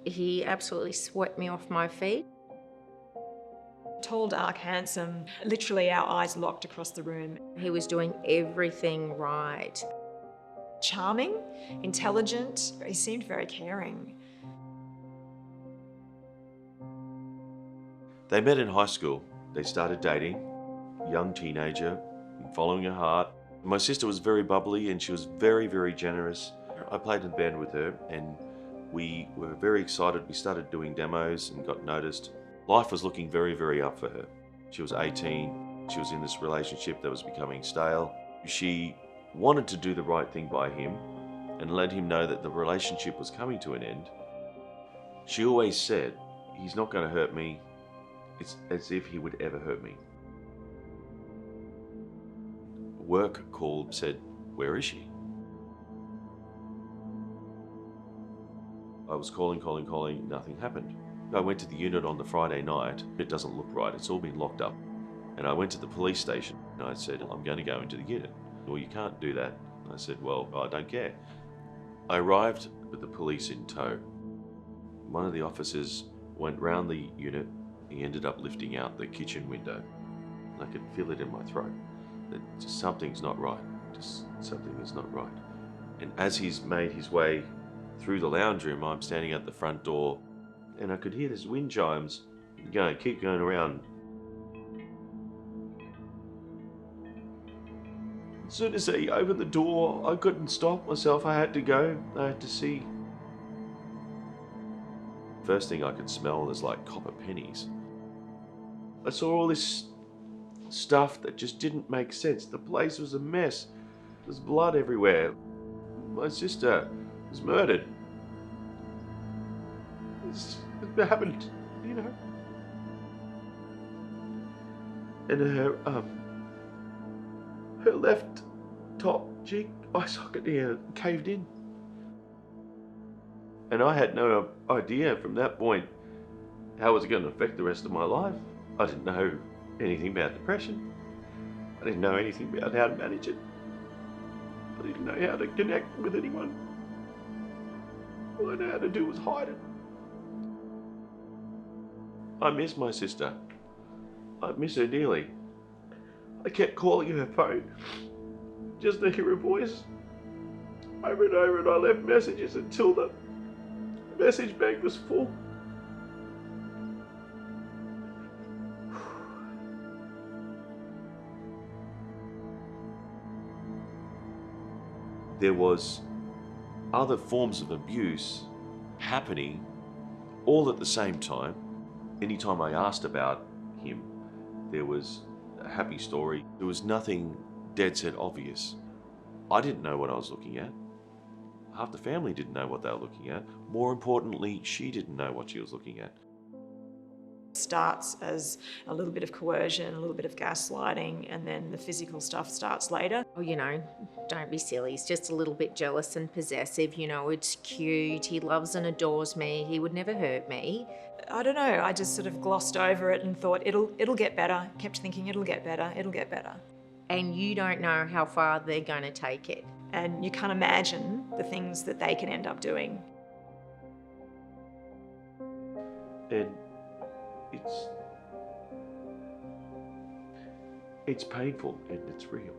He absolutely swept me off my feet. Tall, dark, handsome. Literally our eyes locked across the room. He was doing everything right. Charming, intelligent. He seemed very caring. They met in high school. They started dating, young teenager, following her heart. My sister was very bubbly and she was very, very generous. I played in the band with her and we were very excited. We started doing demos and got noticed. Life was looking very, very up for her. She was 18. She was in this relationship that was becoming stale. She wanted to do the right thing by him and let him know that the relationship was coming to an end. She always said, "He's not going to hurt me. It's as if he would ever hurt me." Work called, said, "Where is she?" I was calling, nothing happened. I went to the unit on the Friday night. It doesn't look right, it's all been locked up. And I went to the police station and I said, "I'm going to go into the unit." "Well, you can't do that." I said, "Well, I don't care." I arrived with the police in tow. One of the officers went round the unit. He ended up lifting out the kitchen window. I could feel it in my throat, that just something's not right, just something is not right. And as he's made his way through the lounge room, I'm standing at the front door and I could hear this wind chimes keep going around. As soon as he opened the door, I couldn't stop myself. I had to go. I had to see. First thing I could smell was like copper pennies. I saw all this stuff that just didn't make sense. The place was a mess. There's blood everywhere. My sister was murdered. It happened, you know. And her left top cheek eye socket here caved in. And I had no idea from that point how it was going to affect the rest of my life. I didn't know anything about depression. I didn't know anything about how to manage it. I didn't know how to connect with anyone. All I knew how to do was hide it. I miss my sister. I miss her dearly. I kept calling her phone just to hear her voice. Over and over, and I left messages until the message bank was full. There was other forms of abuse happening all at the same time. Anytime I asked about him, there was a happy story. There was nothing dead set obvious. I didn't know what I was looking at. Half the family didn't know what they were looking at. More importantly, she didn't know what she was looking at. Starts as a little bit of coercion, a little bit of gaslighting, and then the physical stuff starts later. Oh, you know, don't be silly. He's just a little bit jealous and possessive. You know, it's cute. He loves and adores me. He would never hurt me. I don't know, I just sort of glossed over it and thought it'll get better. Kept thinking it'll get better, it'll get better. And you don't know how far they're going to take it. And you can't imagine the things that they can end up doing. And it's painful and it's real.